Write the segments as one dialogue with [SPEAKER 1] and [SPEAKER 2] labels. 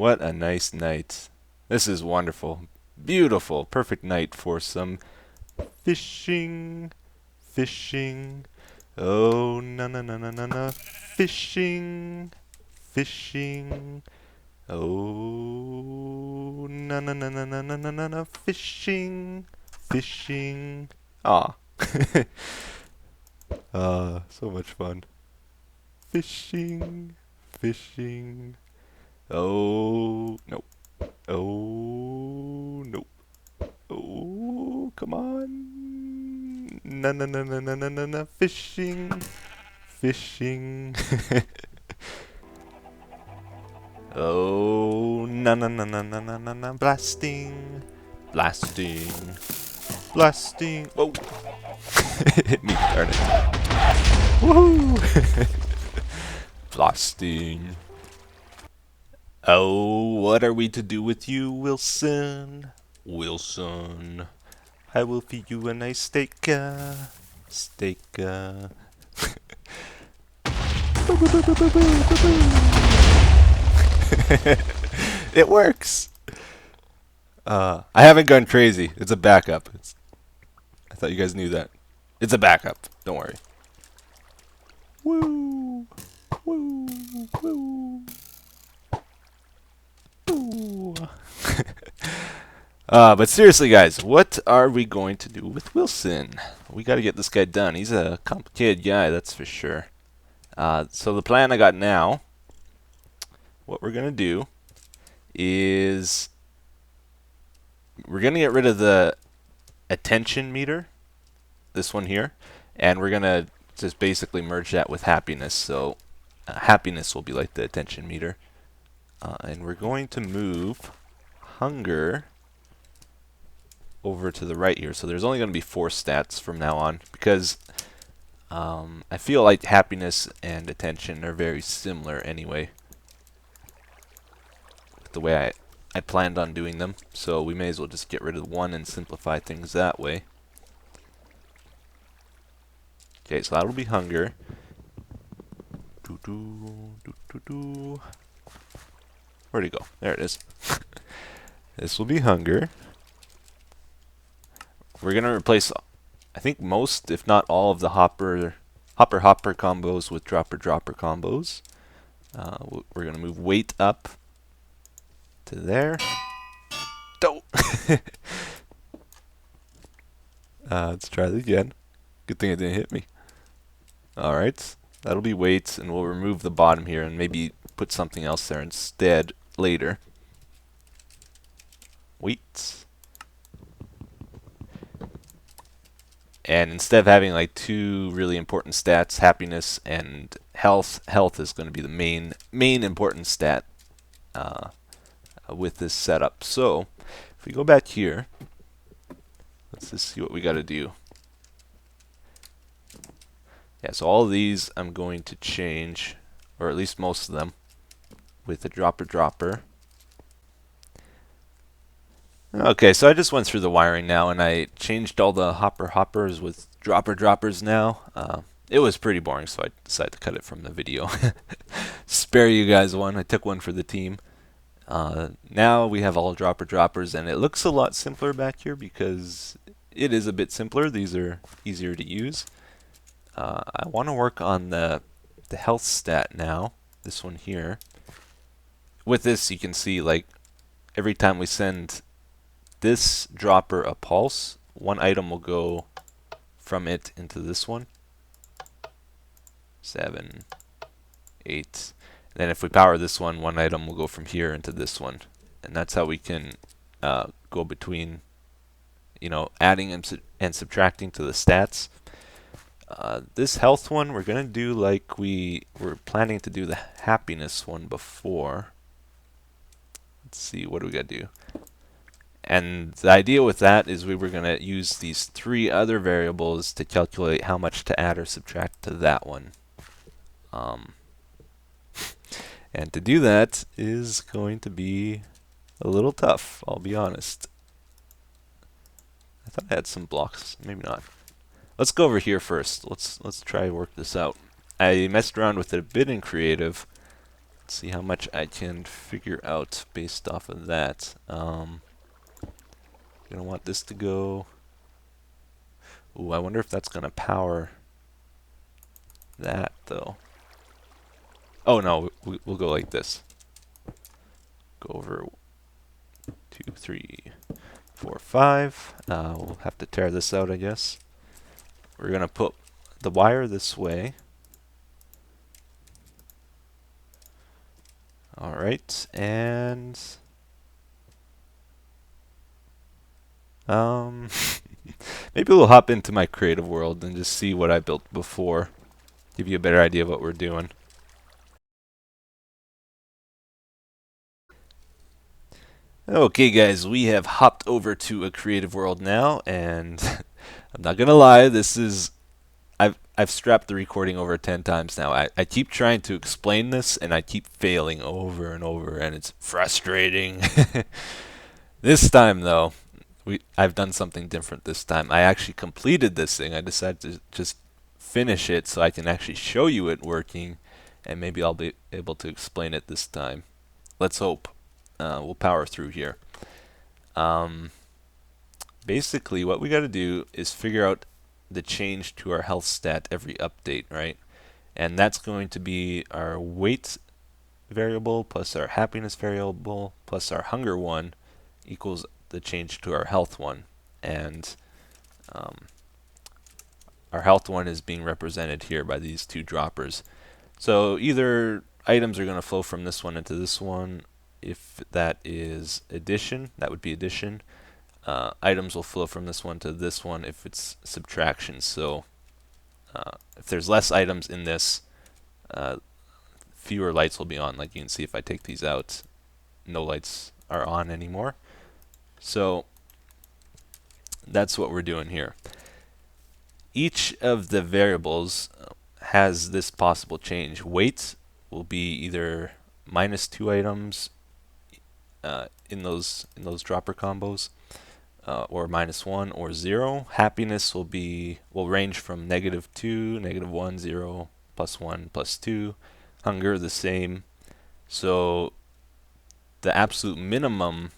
[SPEAKER 1] What a nice night. This is wonderful. Beautiful. Perfect night for some fishing. Fishing. Oh, na na na na na na. Fishing. Fishing. Oh, na na na na na na na na na. Fishing. Fishing. Ah. So much fun. Fishing. Fishing. Oh, no. Oh, no. Oh, come on. Na na na na na na na na. Fishing. Fishing. Oh, na na na na na na na na. Blasting. Blasting. Blasting. Oh. Hit me, darn it. Woohoo! Blasting. Oh, what are we to do with you, Wilson? Wilson, I will feed you a nice steak. Steak. It works. I haven't gone crazy. It's a backup. I thought you guys knew that. It's a backup. Don't worry. Woo! Woo! Woo! Woo! But seriously, guys, what are we going to do with Wilson? We got to get this guy done. He's a complicated guy, that's for sure. So the plan I got now, what we're going to do is we're going to get rid of the attention meter, this one here, and we're going to just basically merge that with happiness. So happiness will be like the attention meter. And we're going to move hunger over to the right here. So there's only going to be 4 stats from now on because I feel like happiness and attention are very similar anyway, the way I planned on doing them. So we may as well just get rid of 1 and simplify things that way. Okay, so that'll be hunger. Where'd it go? There it is. This will be hunger. We're going to replace, I think, most, if not all, of the hopper combos with dropper combos. We're going to move weight up to there. Dope. Let's try that again. Good thing it didn't hit me. Alright, that'll be weight, and we'll remove the bottom here and maybe put something else there instead later. Weight. And instead of having like 2 really important stats, happiness and health is going to be the main important stat with this setup. So if we go back here, let's just see what we got to do. Yeah, so all of these I'm going to change, or at least most of them, with the dropper. Okay, so I just went through the wiring now, and I changed all the hoppers with droppers now. It was pretty boring, so I decided to cut it from the video. Spare you guys one. I took one for the team. Now we have all droppers, and it looks a lot simpler back here because it is a bit simpler. These are easier to use. I want to work on the health stat now, this one here. With this, you can see, like, every time we send this dropper a pulse, 1 item will go from it into this one. 7, 8. And then if we power this one, 1 item will go from here into this one. And that's how we can go between, you know, adding and subtracting to the stats. This health one, we're going to do like we were planning to do the happiness one before. Let's see, what do we got to do? And the idea with that is we were going to use these 3 other variables to calculate how much to add or subtract to that one. And to do that is going to be a little tough, I'll be honest. I thought I had some blocks, maybe not. Let's go over here first. Let's try to work this out. I messed around with it a bit in creative, see how much I can figure out based off of that. Gonna want this to go. Ooh, I wonder if that's gonna power that though. Oh no, we'll go like this. Go over 2, 3, 4, 5. We'll have to tear this out, I guess. We're gonna put the wire this way. Alright, and maybe we'll hop into my creative world and just see what I built before. Give you a better idea of what we're doing. Okay guys, we have hopped over to a creative world now, and I'm not gonna lie, this is I've strapped the recording over 10 times now. I keep trying to explain this and I keep failing over and over, and it's frustrating. This time though, I've done something different this time. I actually completed this thing. I decided to just finish it so I can actually show you it working, and maybe I'll be able to explain it this time. Let's hope. We'll power through here. Basically, what we got to do is figure out the change to our health stat every update, right? And that's going to be our weight variable plus our happiness variable plus our hunger one equals the change to our health one. And our health one is being represented here by these two droppers. So either items are going to flow from this one into this one. If that is addition, that would be addition. Items will flow from this one to this one if it's subtraction. So if there's less items in this, fewer lights will be on. Like you can see, if I take these out, no lights are on anymore. So that's what we're doing here. Each of the variables has this possible change. Weight will be either -2 items in those dropper combos, or -1 or 0. Happiness will range from -2, -1, 0, +1, +2. Hunger the same. So the absolute minimum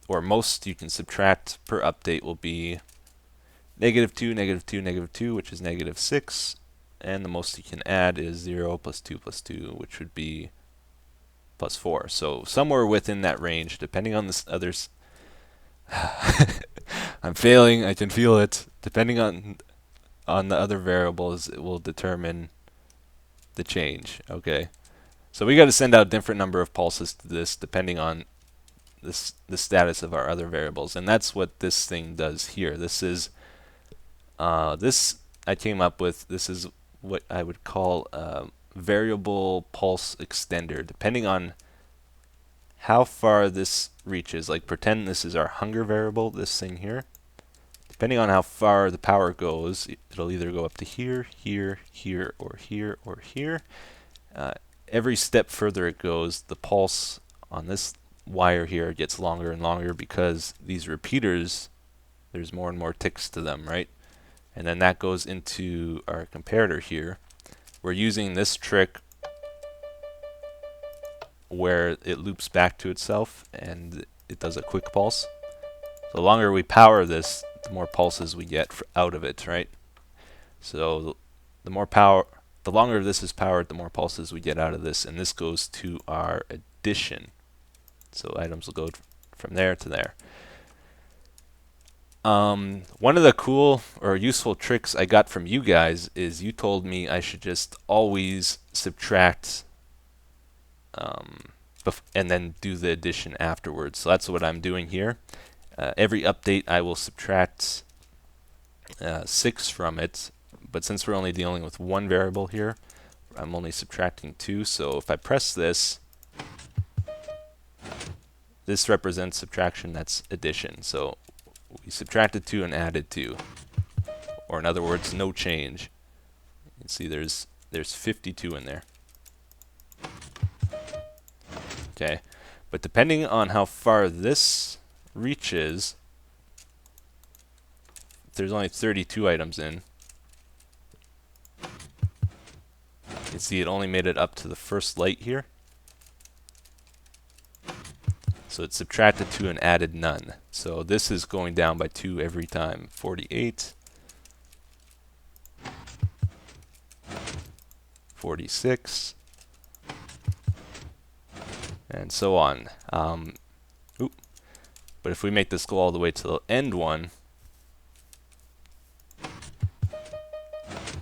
[SPEAKER 1] or most you can subtract per update will be -2, -2, -2, which is -6, and the most you can add is 0 +2 +2, which would be +4. So somewhere within that range, depending on this others. I'm failing. I can feel it. Depending on the other variables, it will determine the change. Okay, so we got to send out a different number of pulses to this depending on the status of our other variables, and that's what this thing does here. This is this I came up with. This is what I would call a variable pulse extender, depending on how far this reaches. Like pretend this is our hunger variable, this thing here. Depending on how far the power goes, it'll either go up to here, here, here, or here, or here. Every step further it goes, the pulse on this wire here gets longer and longer because these repeaters, there's more and more ticks to them, right? And then that goes into our comparator here. We're using this trick where it loops back to itself and it does a quick pulse. So the longer we power this, the more pulses we get out of it, right? So the longer this is powered, the more pulses we get out of this, and this goes to our addition. So items will go from there to there. One of the cool or useful tricks I got from you guys is you told me I should just always subtract and then do the addition afterwards. So that's what I'm doing here. Every update I will subtract 6 from it, but since we're only dealing with one variable here, I'm only subtracting 2. So if I press this, this represents subtraction, that's addition. So we subtracted 2 and added 2, or in other words, no change. You can see there's 52 in there. Okay, but depending on how far this reaches, if there's only 32 items in, you can see it only made it up to the first light here. So it subtracted 2 and added none. So this is going down by 2 every time. 48, 46, and so on. But if we make this go all the way to the end one,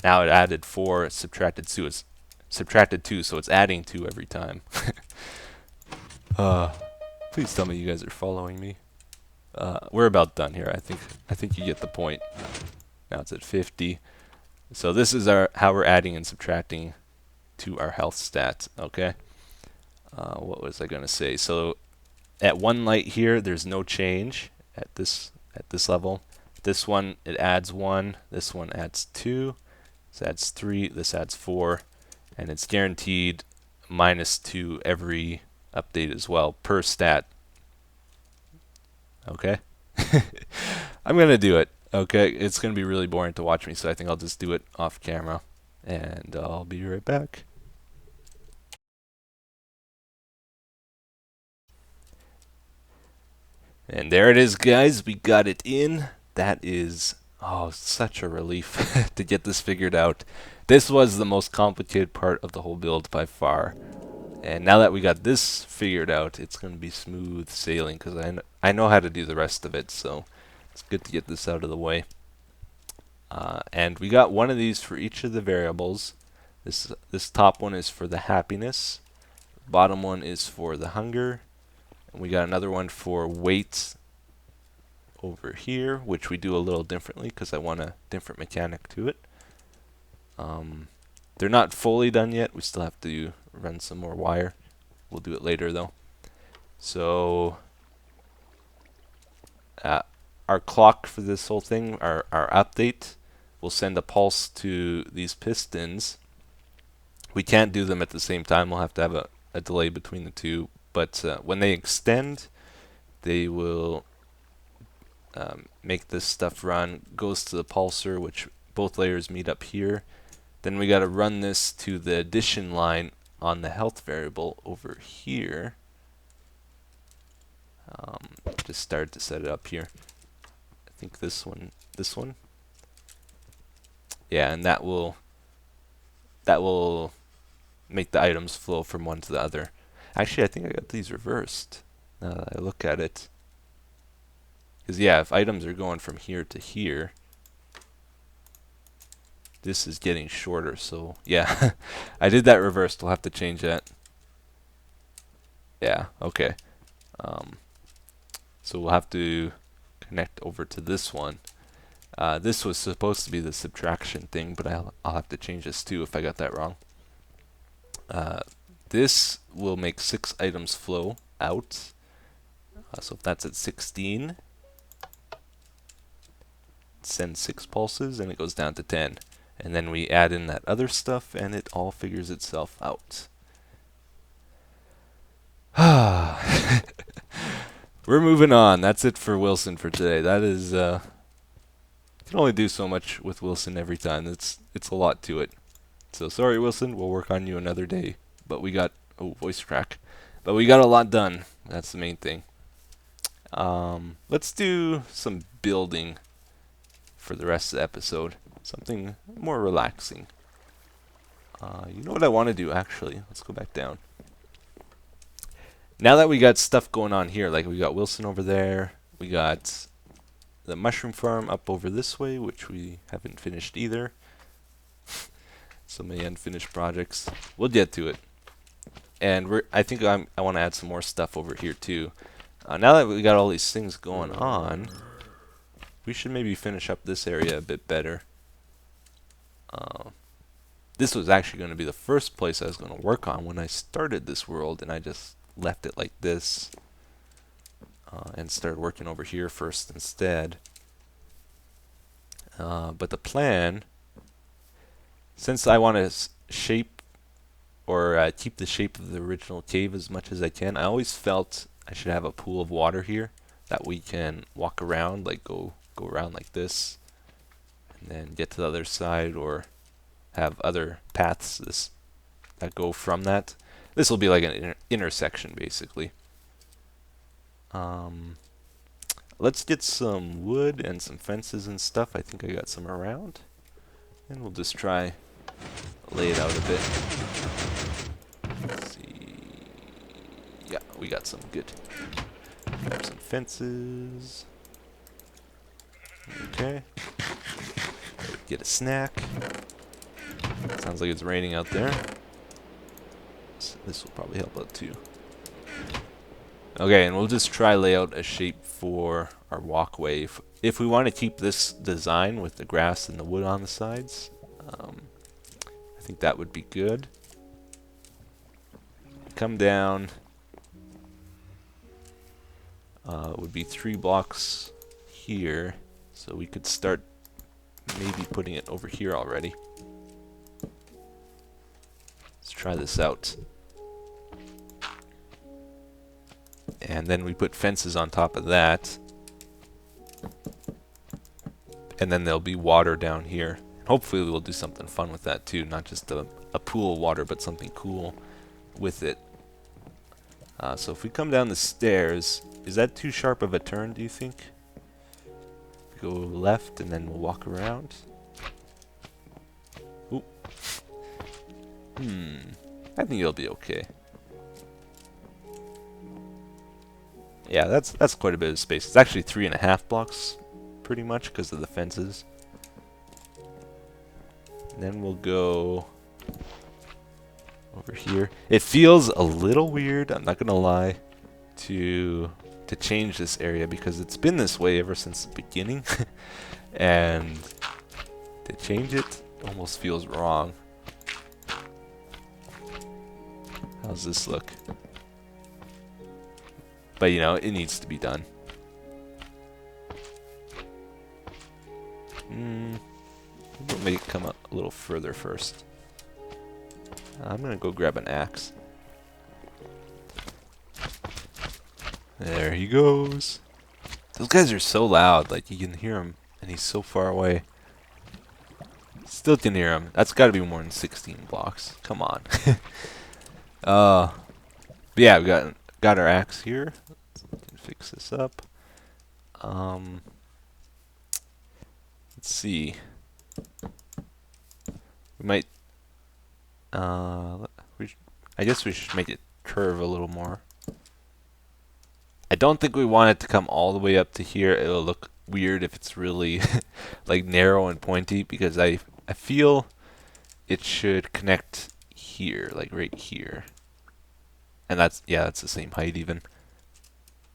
[SPEAKER 1] now it added 4, subtracted 2. It's subtracted 2, so it's adding 2 every time. Please tell me you guys are following me. We're about done here. I think you get the point. Now it's at 50. So this is how we're adding and subtracting to our health stat. Okay. What was I gonna say? So at 1 light here, there's no change at this level. This one it adds 1. This one adds 2. This adds 3. This adds 4, and it's guaranteed -2 every update as well per stat. Okay. I'm gonna do it. Okay, it's gonna be really boring to watch me, so I think I'll just do it off camera, and I'll be right back. And there it is, guys. We got it in. That is, oh, such a relief to get this figured out. This was the most complicated part of the whole build by far. And now that we got this figured out, it's going to be smooth sailing because I know how to do the rest of it. So it's good to get this out of the way. And we got one of these for each of the variables. This top one is for the happiness. Bottom one is for the hunger. And we got another one for weight over here, which we do a little differently because I want a different mechanic to it. They're not fully done yet. We still have to run some more wire. We'll do it later though. So our clock for this whole thing, our update, will send a pulse to these pistons. We can't do them at the same time. We'll have to have a delay between the two. But when they extend, they will make this stuff run. Goes to the pulsar, which both layers meet up here. Then we got to run this to the addition line on the health variable over here. Just started to set it up here. I think this one. Yeah, and that will make the items flow from one to the other. Actually, I think I got these reversed now that I look at it. Because yeah, if items are going from here to here, this is getting shorter. So yeah, I did that reversed. We'll have to change that. Yeah, okay. So we'll have to connect over to this one. This was supposed to be the subtraction thing, but I'll have to change this too if I got that wrong. This will make 6 items flow out. So if that's at 16, send 6 pulses and it goes down to 10. And then we add in that other stuff and it all figures itself out. We're moving on. That's it for Wilson for today. That is, you can only do so much with Wilson every time. It's a lot to it. So sorry, Wilson. We'll work on you another day. But we got, oh, voice crack. But we got a lot done. That's the main thing. Let's do some building for the rest of the episode. Something more relaxing. You know what I want to do, actually? Let's go back down. Now that we got stuff going on here, like we got Wilson over there, we got the mushroom farm up over this way, which we haven't finished either. So many unfinished projects. We'll get to it. And I think I want to add some more stuff over here too. Now that we got all these things going on, we should maybe finish up this area a bit better. This was actually going to be the first place I was going to work on when I started this world, and I just left it like this and started working over here first instead. But the plan, since I want to shape or keep the shape of the original cave as much as I can, I always felt I should have a pool of water here that we can walk around, like go around like this and then get to the other side, or have other paths that go from that. This will be like an intersection basically. Let's get some wood and some fences and stuff. I think I got some around. And we'll just try lay it out a bit. Let's see. Yeah, we got some. Good. Grab some fences. Okay. Get a snack. Sounds like it's raining out there. So this will probably help out too. Okay, and we'll just try lay out a shape for our walkway. If we want to keep this design with the grass and the wood on the sides, I think that would be good. Come down. It would be 3 blocks here, so we could start maybe putting it over here already. Let's try this out. And then we put fences on top of that. And then there'll be water down here. Hopefully we'll do something fun with that too, not just a pool of water, but something cool with it. So if we come down the stairs, is that too sharp of a turn, do you think? Go left and then we'll walk around. Ooh. I think it'll be okay. Yeah, that's quite a bit of space. It's actually 3.5 blocks, pretty much, because of the fences. And then we'll go over here. It feels a little weird, I'm not gonna lie, to change this area because it's been this way ever since the beginning, and to change it almost feels wrong. How's this look? But you know, it needs to be done. We'll make it come up a little further first. I'm gonna go grab an axe. There he goes. Those guys are so loud, like you can hear him, and he's so far away. Still can hear him. That's got to be more than 16 blocks. Come on. But yeah, we got our axe here. We can fix this up. Let's see. We might. I guess we should make it curve a little more. I don't think we want it to come all the way up to here. It'll look weird if it's really like narrow and pointy, because I feel it should connect here, like right here. And that's the same height even.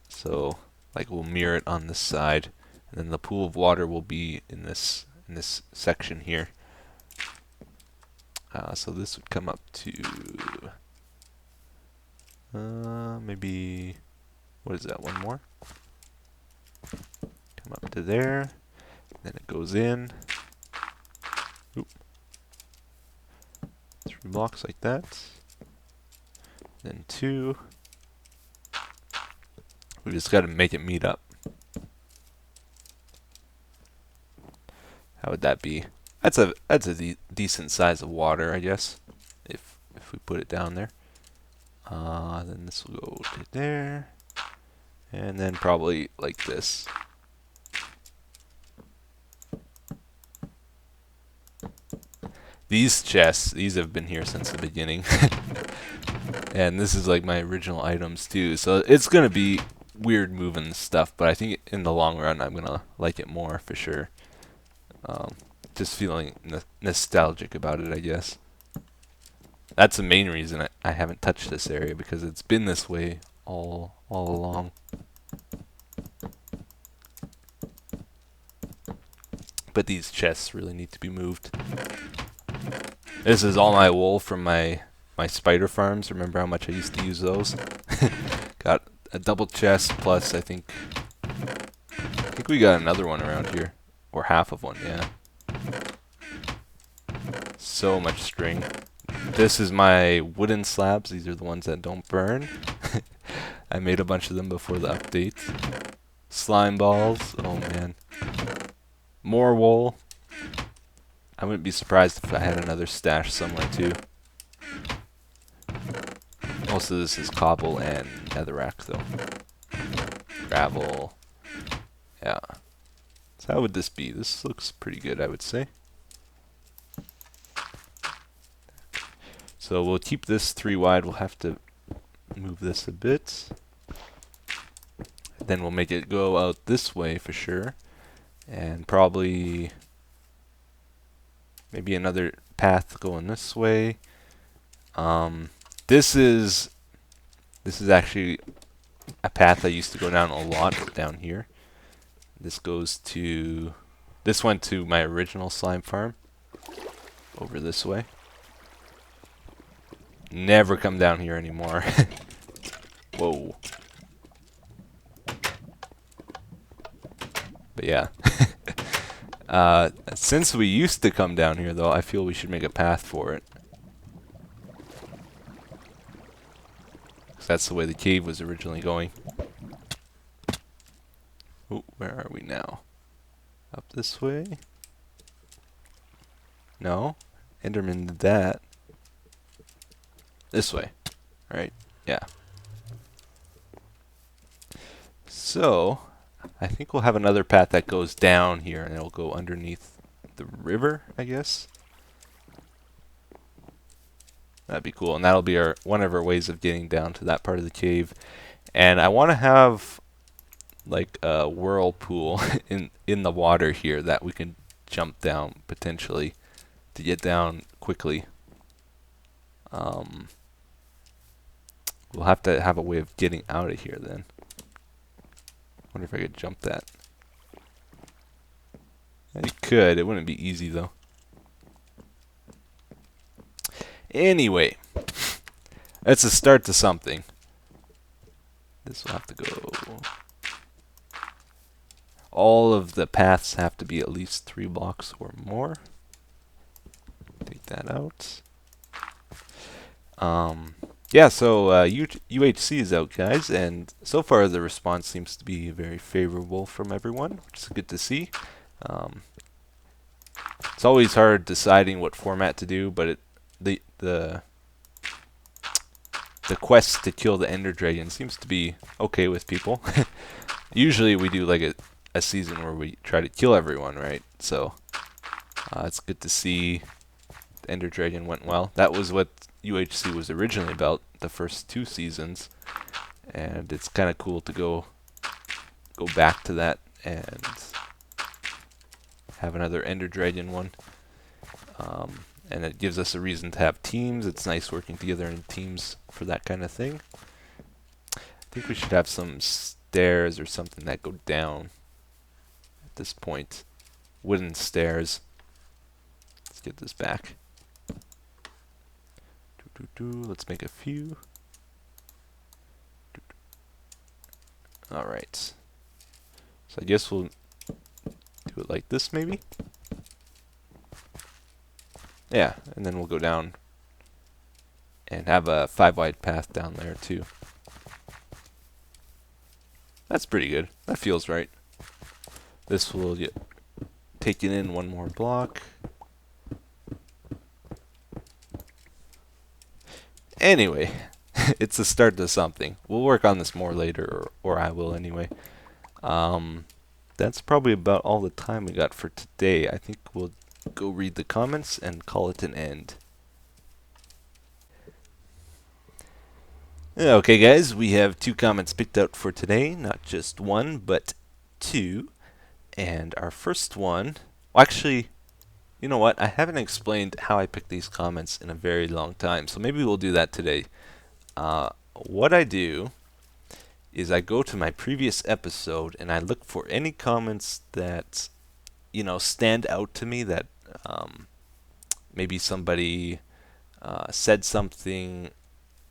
[SPEAKER 1] So like we'll mirror it on this side, and then the pool of water will be in this section here. So this would come up to maybe, what is that, one more? Come up to there, then it goes in. Oop. 3 blocks like that. Then 2. We just got to make it meet up. How would that be? That's a decent size of water, I guess, if we put it down there. Then this will go to there, and then probably like this. These chests, these have been here since the beginning. And this is like my original items too, so it's gonna be weird moving stuff, but I think in the long run I'm gonna like it more for sure. Just feeling nostalgic about it, I guess. That's the main reason I haven't touched this area, because it's been this way all along. But these chests really need to be moved. This is all my wool from my spider farms. Remember how much I used to use those? Got a double chest plus I think we got another one around here, or half of one, yeah. So much string. This is my wooden slabs. These are the ones that don't burn. I made a bunch of them before the update. Slime balls. Oh man. More wool. I wouldn't be surprised if I had another stash somewhere too. Most of this is cobble and netherrack though. Gravel. Yeah. So how would this be? This looks pretty good, I would say. So we'll keep this 3 wide. We'll have to move this a bit. Then we'll make it go out this way for sure. And probably maybe another path going this way. This is actually a path I used to go down a lot down here. This went to my original slime farm over this way. Never come down here anymore. Whoa. But yeah. Since we used to come down here though, I feel we should make a path for it. That's the way the cave was originally going. Oh, where are we now? Up this way? No? Enderman did that. This way. Right? Yeah. So, I think we'll have another path that goes down here and it'll go underneath the river, I guess. That'd be cool, and that'll be one of our ways of getting down to that part of the cave. And I want to have like a whirlpool in the water here that we can jump down potentially to get down quickly. We'll have to have a way of getting out of here then. Wonder if I could jump that. Yeah, you could. It wouldn't be easy though. Anyway, that's a start to something. This will have to go. All of the paths have to be at least 3 blocks or more. Take that out. Yeah, so UHC is out, guys, and so far the response seems to be very favorable from everyone, which is good to see. It's always hard deciding what format to do, but the quest to kill the Ender Dragon seems to be okay with people. Usually we do like a season where we try to kill everyone, right? So it's good to see the Ender Dragon went well. That was what UHC was originally about, the first 2 seasons, and it's kind of cool to go back to that and have another Ender Dragon one. And it gives us a reason to have teams. It's nice working together in teams for that kind of thing. I think we should have some stairs or something that go down at this point. Wooden stairs. Let's get this back. Let's make a few. Alright. So I guess we'll do it like this maybe. Yeah, and then we'll go down and have a 5 wide path down there too. That's pretty good. That feels right. This will get taken in 1 more block. Anyway, it's a start to something. We'll work on this more later, or I will anyway. That's probably about all the time we got for today. I think we'll go read the comments and call it an end. Okay guys, we have 2 comments picked out for today, not just 1 but 2. And our first one, well, actually, you know what, I haven't explained how I picked these comments in a very long time, so maybe we'll do that today. What I do is I go to my previous episode and I look for any comments that, you know, stand out to me, that maybe somebody said something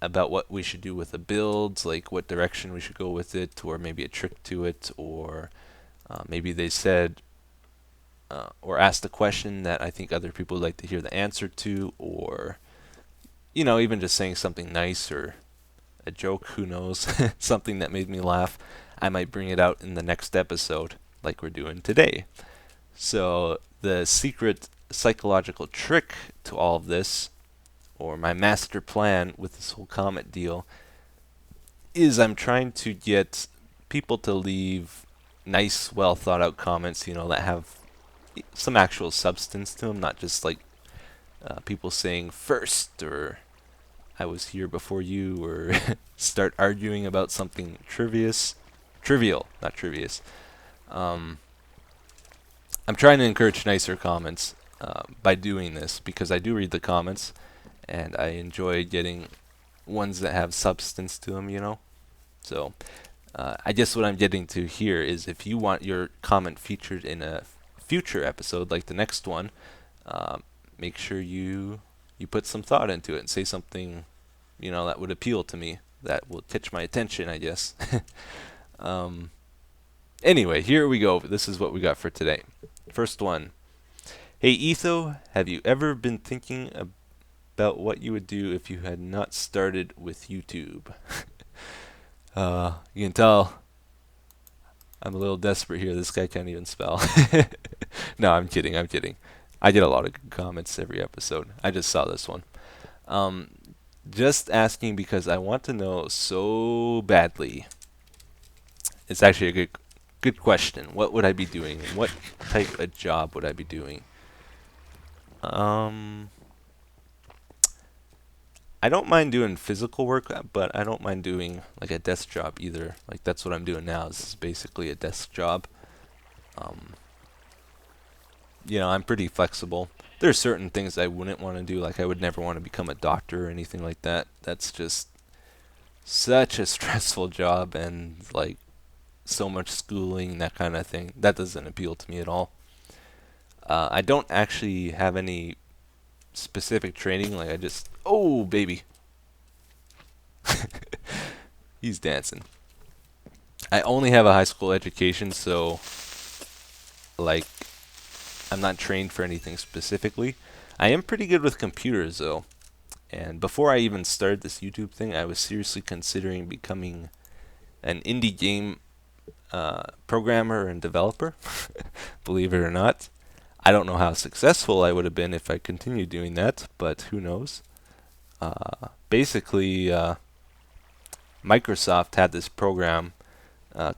[SPEAKER 1] about what we should do with the builds, like what direction we should go with it, or maybe a trick to it, or maybe they said or asked a question that I think other people would like to hear the answer to, or, you know, even just saying something nice or a joke, who knows, something that made me laugh. I might bring it out in the next episode like we're doing today. So the secret psychological trick to all of this, or my master plan with this whole comment deal, is I'm trying to get people to leave nice, well thought out comments, you know, that have some actual substance to them, not just like people saying first or I was here before you or start arguing about something trivial, not trivious. Um, I'm trying to encourage nicer comments by doing this because I do read the comments and I enjoy getting ones that have substance to them, you know. So I guess what I'm getting to here is if you want your comment featured in a future episode, like the next one, make sure you put some thought into it and say something, you know, that would appeal to me, that will catch my attention, I guess. Anyway, here we go. This is what we got for today. First one. Hey Etho, have you ever been thinking about what you would do if you had not started with YouTube? You can tell I'm a little desperate here. This guy can't even spell. No, I'm kidding. I get a lot of good comments every episode. I just saw this one. Just asking because I want to know so badly. It's actually a good question. What would I be doing? What type of job would I be doing? I don't mind doing physical work, but I don't mind doing like a desk job either. Like that's what I'm doing now. This is basically a desk job. You know, I'm pretty flexible. There's certain things I wouldn't want to do. Like I would never want to become a doctor or anything like that. That's just such a stressful job and like so much schooling, that kind of thing. That doesn't appeal to me at all. I don't actually have any specific training. Like I just, oh baby, he's dancing. I only have a high school education, so like I'm not trained for anything specifically. I am pretty good with computers though. And before I even started this YouTube thing, I was seriously considering becoming an indie game programmer and developer. Believe it or not. I don't know how successful I would have been if I continued doing that, but who knows. Basically, Microsoft had this program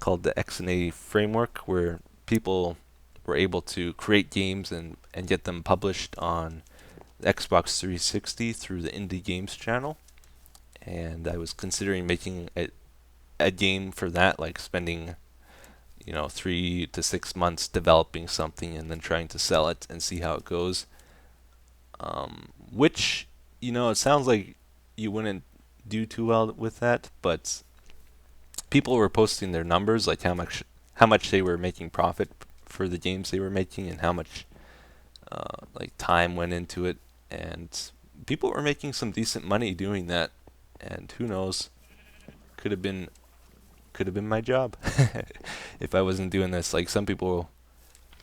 [SPEAKER 1] called the XNA framework where people were able to create games and get them published on the Xbox 360 through the Indie Games channel. And I was considering making a game for that, like spending 3 to 6 months developing something and then trying to sell it and see how it goes. Which, it sounds like you wouldn't do too well with that, but people were posting their numbers, like how much they were making profit for the games they were making and how much like time went into it, and people were making some decent money doing that. And who knows, could have been my job if I wasn't doing this. Like some people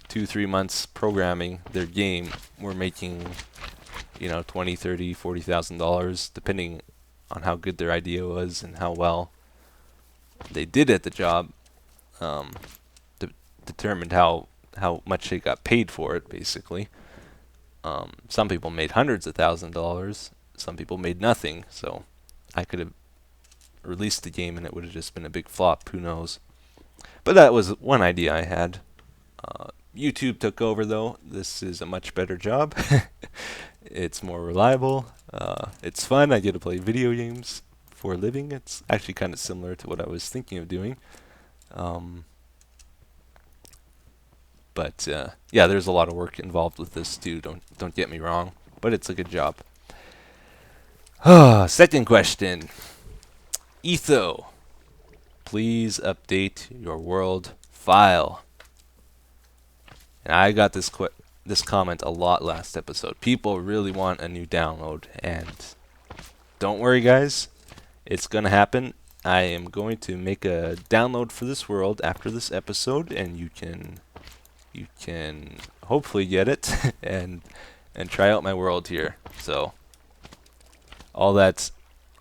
[SPEAKER 1] 2-3 months programming their game were making $20, $30, $40,000 depending on how good their idea was and how well they did at the job. Determined how much they got paid for it, basically. Some people made hundreds of $1,000s, some people made nothing, so I could have released the game and it would have just been a big flop, who knows. But that was one idea I had. YouTube took over though. This is a much better job. It's more reliable. It's fun. I get to play video games for a living. It's actually kind of similar to what I was thinking of doing. But yeah, there's a lot of work involved with this too. Don't get me wrong, but it's a good job. Second question. Etho, please update your world file. And I got this comment a lot last episode. People really want a new download, and don't worry guys, it's gonna happen. I am going to make a download for this world after this episode, and you can hopefully get it and try out my world here. So all that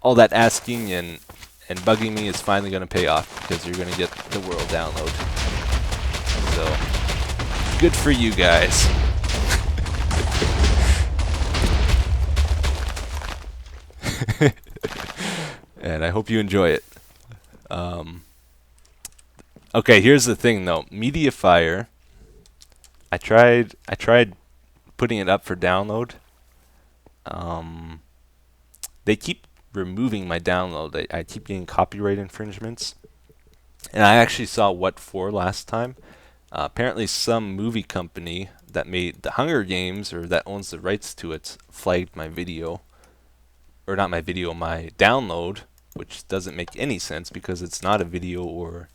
[SPEAKER 1] asking and bugging me is finally going to pay off, because you're going to get the world download. So good for you guys. And I hope you enjoy it. Okay, here's the thing though. Mediafire. I tried putting it up for download. Um, they keep removing my download. I keep getting copyright infringements. And I actually saw what for last time. Apparently, some movie company that made the Hunger Games or that owns the rights to it flagged my video, or not my video, my download, which doesn't make any sense because it's not a video or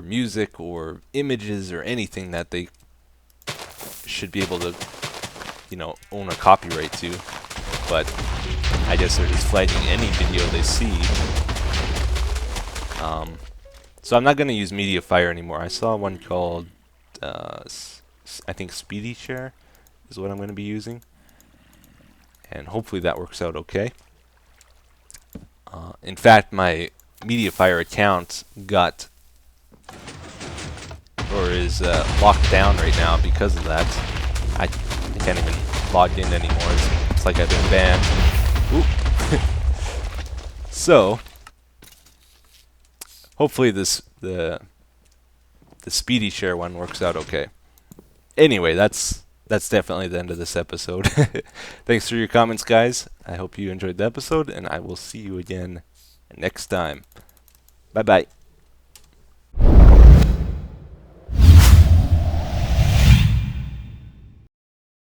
[SPEAKER 1] music or images or anything that they should be able to, own a copyright to. But I guess they're just flagging any video they see. So I'm not going to use Mediafire anymore. I saw one called, I think Speedy Share is what I'm going to be using. And hopefully that works out okay. In fact, my Mediafire account got, or is locked down right now because of that. I can't even log in anymore. It's like I've been banned. Oop. So, hopefully the Speedy Share one works out okay. Anyway, that's definitely the end of this episode. Thanks for your comments, guys. I hope you enjoyed the episode, and I will see you again next time. Bye-bye.